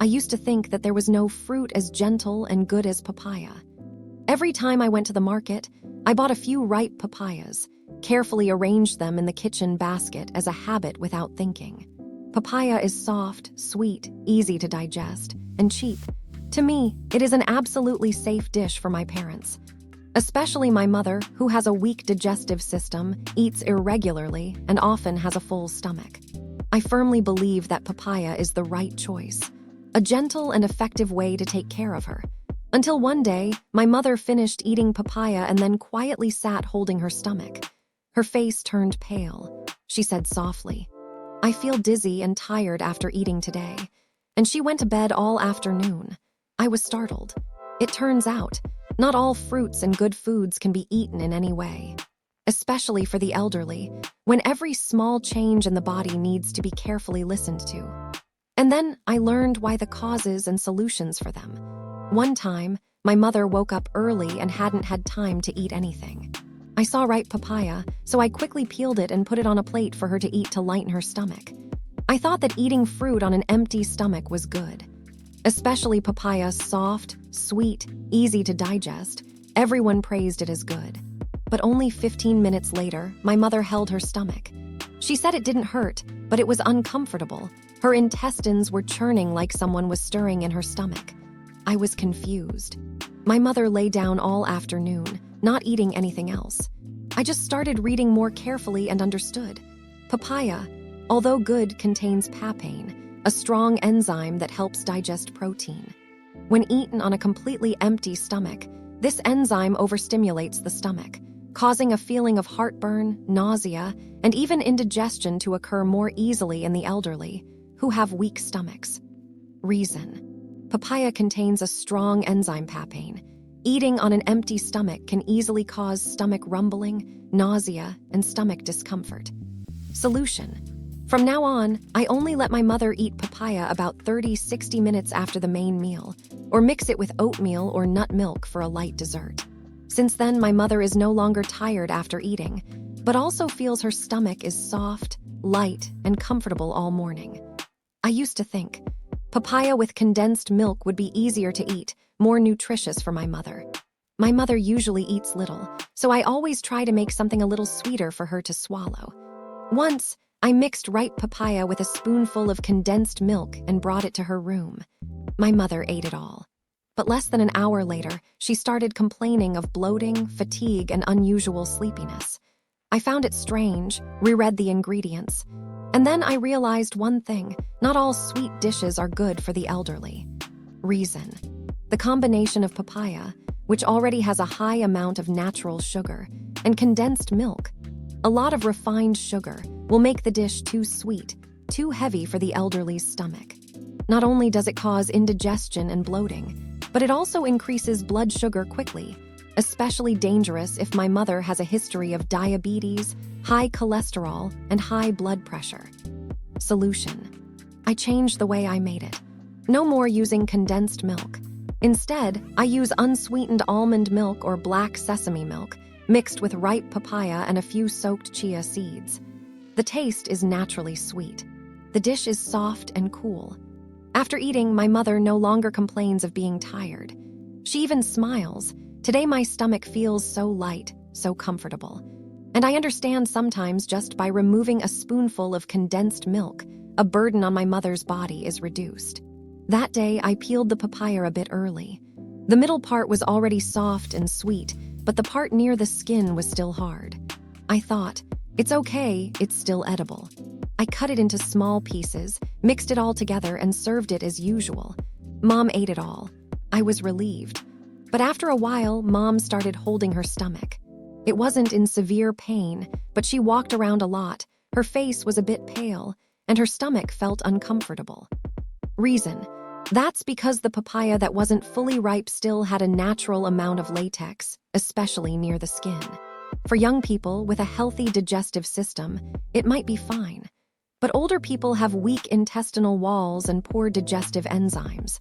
I used to think that there was no fruit as gentle and good as papaya. Every time I went to the market, I bought a few ripe papayas, carefully arranged them in the kitchen basket as a habit without thinking. Papaya is soft, sweet, easy to digest, and cheap. To me, it is an absolutely safe dish for my parents. Especially my mother, who has a weak digestive system, eats irregularly, and often has a full stomach. I firmly believe that papaya is the right choice, a gentle and effective way to take care of her. Until one day, my mother finished eating papaya and then quietly sat holding her stomach. Her face turned pale. She said softly, "I feel dizzy and tired after eating today." And she went to bed all afternoon. I was startled. It turns out, not all fruits and good foods can be eaten in any way, especially for the elderly, when every small change in the body needs to be carefully listened to. And then I learned why the causes and solutions for them. One time, my mother woke up early and hadn't had time to eat anything. I saw ripe papaya, so I quickly peeled it and put it on a plate for her to eat to lighten her stomach. I thought that eating fruit on an empty stomach was good. Especially papaya's soft, sweet, easy to digest, everyone praised it as good. But only 15 minutes later, my mother held her stomach. She said it didn't hurt, but it was uncomfortable. Her intestines were churning like someone was stirring in her stomach. I was confused. My mother lay down all afternoon, not eating anything else. I just started reading more carefully and understood. Papaya, although good, contains papain, a strong enzyme that helps digest protein. When eaten on a completely empty stomach, this enzyme overstimulates the stomach, causing a feeling of heartburn, nausea, and even indigestion to occur more easily in the elderly, who have weak stomachs. Reason: papaya contains a strong enzyme papain. Eating on an empty stomach can easily cause stomach rumbling, nausea, and stomach discomfort. Solution: from now on, I only let my mother eat papaya about 30-60 minutes after the main meal, or mix it with oatmeal or nut milk for a light dessert. Since then, my mother is no longer tired after eating, but also feels her stomach is soft, light, and comfortable all morning. I used to think papaya with condensed milk would be easier to eat, more nutritious for my mother. My mother usually eats little, so I always try to make something a little sweeter for her to swallow. Once, I mixed ripe papaya with a spoonful of condensed milk and brought it to her room. My mother ate it all. But less than an hour later, she started complaining of bloating, fatigue, and unusual sleepiness. I found it strange, reread the ingredients, and then I realized one thing: not all sweet dishes are good for the elderly. Reason: the combination of papaya, which already has a high amount of natural sugar, and condensed milk, a lot of refined sugar, will make the dish too sweet, too heavy for the elderly's stomach. Not only does it cause indigestion and bloating, but it also increases blood sugar quickly, especially dangerous if my mother has a history of diabetes, high cholesterol, and high blood pressure. Solution: I changed the way I made it. No more using condensed milk. Instead, I use unsweetened almond milk or black sesame milk, mixed with ripe papaya and a few soaked chia seeds. The taste is naturally sweet. The dish is soft and cool. After eating, my mother no longer complains of being tired. She even smiles. "Today my stomach feels so light, so comfortable." And I understand sometimes just by removing a spoonful of condensed milk, a burden on my mother's body is reduced. That day, I peeled the papaya a bit early. The middle part was already soft and sweet, but the part near the skin was still hard. I thought, it's okay, it's still edible. I cut it into small pieces, mixed it all together, and served it as usual. Mom ate it all. I was relieved. But after a while, Mom started holding her stomach. It wasn't in severe pain, but she walked around a lot. Her face was a bit pale, and her stomach felt uncomfortable. Reason: that's because the papaya that wasn't fully ripe still had a natural amount of latex, especially near the skin. For young people with a healthy digestive system, it might be fine. But older people have weak intestinal walls and poor digestive enzymes.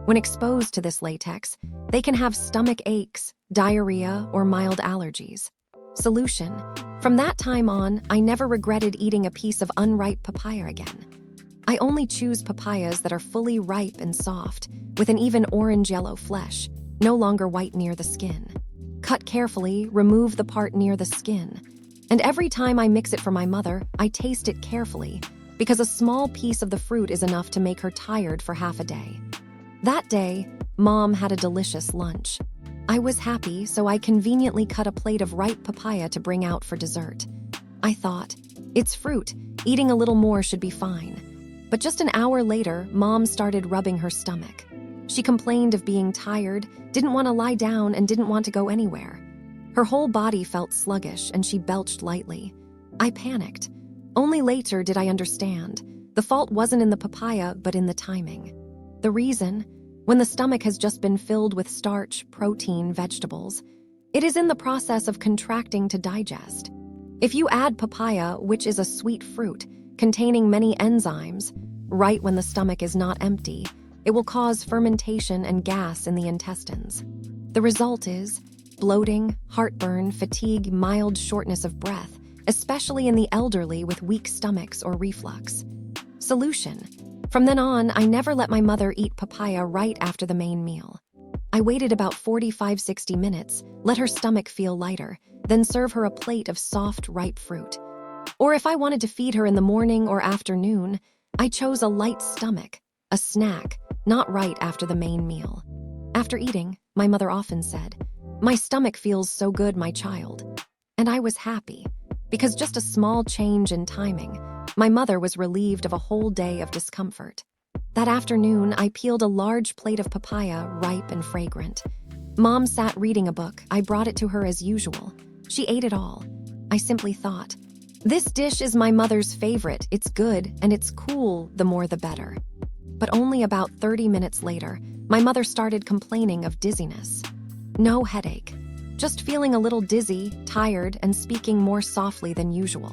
When exposed to this latex, they can have stomach aches, diarrhea, or mild allergies. Solution: from that time on, I never regretted eating a piece of unripe papaya again. I only choose papayas that are fully ripe and soft, with an even orange-yellow flesh, no longer white near the skin. Cut carefully, remove the part near the skin. And every time I mix it for my mother, I taste it carefully, because a small piece of the fruit is enough to make her tired for half a day. That day, Mom had a delicious lunch. I was happy, so I conveniently cut a plate of ripe papaya to bring out for dessert. I thought, it's fruit, eating a little more should be fine. But just an hour later, Mom started rubbing her stomach. She complained of being tired, didn't want to lie down, and didn't want to go anywhere. Her whole body felt sluggish, and she belched lightly. I panicked. Only later did I understand. The fault wasn't in the papaya, but in the timing. The reason? When the stomach has just been filled with starch, protein, vegetables, it is in the process of contracting to digest. If you add papaya, which is a sweet fruit, containing many enzymes, right when the stomach is not empty, it will cause fermentation and gas in the intestines. The result is bloating, heartburn, fatigue, mild shortness of breath, especially in the elderly with weak stomachs or reflux. Solution: from then on, I never let my mother eat papaya right after the main meal. I waited about 45-60 minutes, let her stomach feel lighter, then serve her a plate of soft, ripe fruit. Or if I wanted to feed her in the morning or afternoon, I chose a light stomach, a snack, not right after the main meal. After eating, my mother often said, "My stomach feels so good, my child." And I was happy, because just a small change in timing, my mother was relieved of a whole day of discomfort. That afternoon, I peeled a large plate of papaya, ripe and fragrant. Mom sat reading a book. I brought it to her as usual. She ate it all. I simply thought, this dish is my mother's favorite. It's good and it's cool, the more the better. But only about 30 minutes later, my mother started complaining of dizziness. No headache, just feeling a little dizzy, tired, and speaking more softly than usual.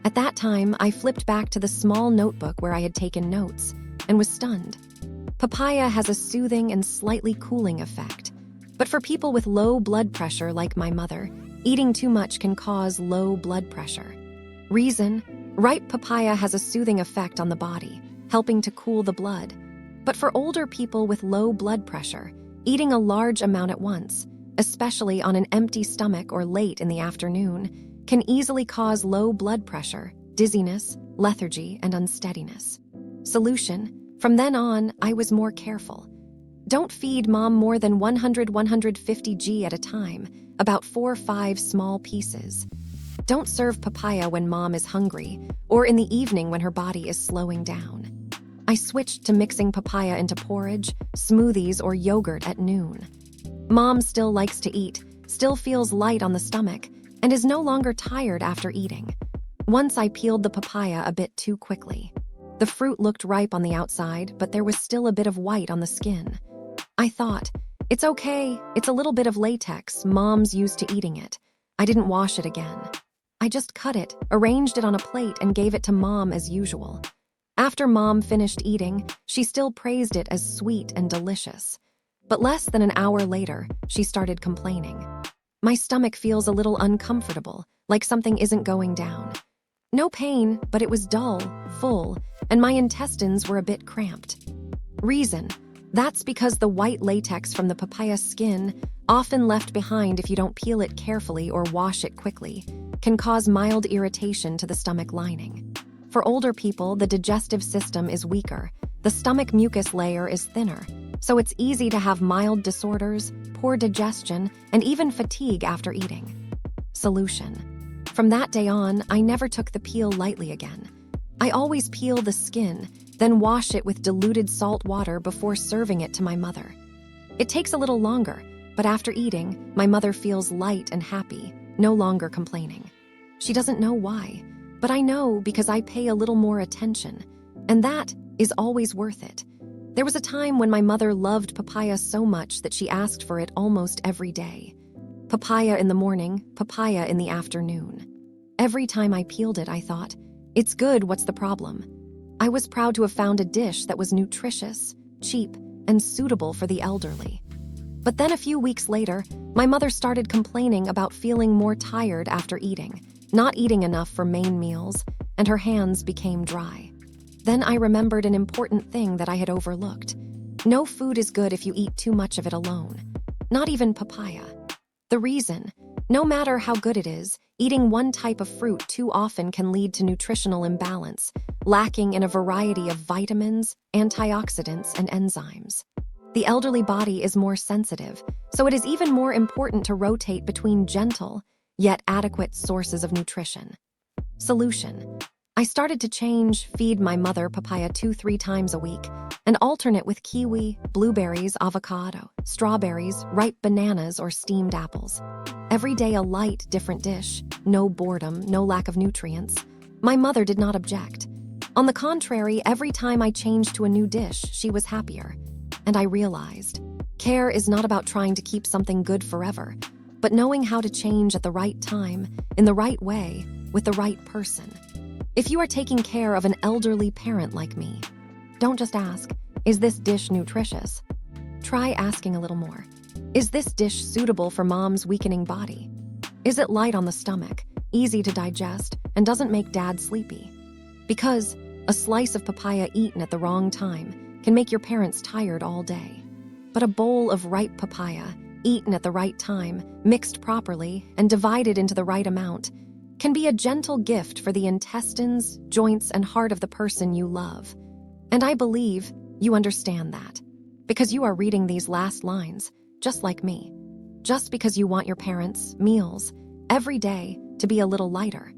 At that time, I flipped back to the small notebook where I had taken notes and was stunned. Papaya has a soothing and slightly cooling effect. But for people with low blood pressure like my mother, eating too much can cause low blood pressure. Reason: ripe papaya has a soothing effect on the body, helping to cool the blood. But for older people with low blood pressure, eating a large amount at once, especially on an empty stomach or late in the afternoon, can easily cause low blood pressure, dizziness, lethargy, and unsteadiness. Solution: from then on, I was more careful. Don't feed Mom more than 100-150 g at a time, about 4 or 5 small pieces. Don't serve papaya when Mom is hungry, or in the evening when her body is slowing down. I switched to mixing papaya into porridge, smoothies, or yogurt at noon. Mom still likes to eat, still feels light on the stomach, and is no longer tired after eating. Once I peeled the papaya a bit too quickly. The fruit looked ripe on the outside, but there was still a bit of white on the skin. I thought, it's okay, it's a little bit of latex, Mom's used to eating it. I didn't wash it again. I just cut it, arranged it on a plate, and gave it to Mom as usual. After Mom finished eating, she still praised it as sweet and delicious. But less than an hour later, she started complaining. My stomach feels a little uncomfortable, like something isn't going down. No pain, but it was dull, full, and my intestines were a bit cramped. Reason: that's because the white latex from the papaya skin, often left behind if you don't peel it carefully or wash it quickly, can cause mild irritation to the stomach lining. For older people, the digestive system is weaker, the stomach mucus layer is thinner, so it's easy to have mild disorders, poor digestion, and even fatigue after eating. Solution: from that day on, I never took the peel lightly again. I always peel the skin, then wash it with diluted salt water before serving it to my mother. It takes a little longer, but after eating, my mother feels light and happy, no longer complaining. She doesn't know why, but I know because I pay a little more attention, and that is always worth it. There was a time when my mother loved papaya so much that she asked for it almost every day. Papaya in the morning, papaya in the afternoon. Every time I peeled it, I thought, it's good, what's the problem? I was proud to have found a dish that was nutritious, cheap, and suitable for the elderly. But then a few weeks later, my mother started complaining about feeling more tired after eating, not eating enough for main meals, and her hands became dry. Then I remembered an important thing that I had overlooked. No food is good if you eat too much of it alone. Not even papaya. The reason, no matter how good it is, eating one type of fruit too often can lead to nutritional imbalance, lacking in a variety of vitamins, antioxidants, and enzymes. The elderly body is more sensitive, so it is even more important to rotate between gentle, yet adequate sources of nutrition. Solution. I started to feed my mother papaya 2-3 times a week, and alternate with kiwi, blueberries, avocado, strawberries, ripe bananas, or steamed apples. Every day a light, different dish, no boredom, no lack of nutrients. My mother did not object. On the contrary, every time I changed to a new dish, she was happier. And I realized, care is not about trying to keep something good forever, but knowing how to change at the right time, in the right way, with the right person. If you are taking care of an elderly parent like me, don't just ask, is this dish nutritious? Try asking a little more. Is this dish suitable for mom's weakening body? Is it light on the stomach, easy to digest, and doesn't make dad sleepy? Because a slice of papaya eaten at the wrong time can make your parents tired all day. But a bowl of ripe papaya, eaten at the right time, mixed properly, and divided into the right amount, can be a gentle gift for the intestines, joints, and heart of the person you love. And I believe you understand that, because you are reading these last lines, just like me. Just because you want your parents' meals every day to be a little lighter.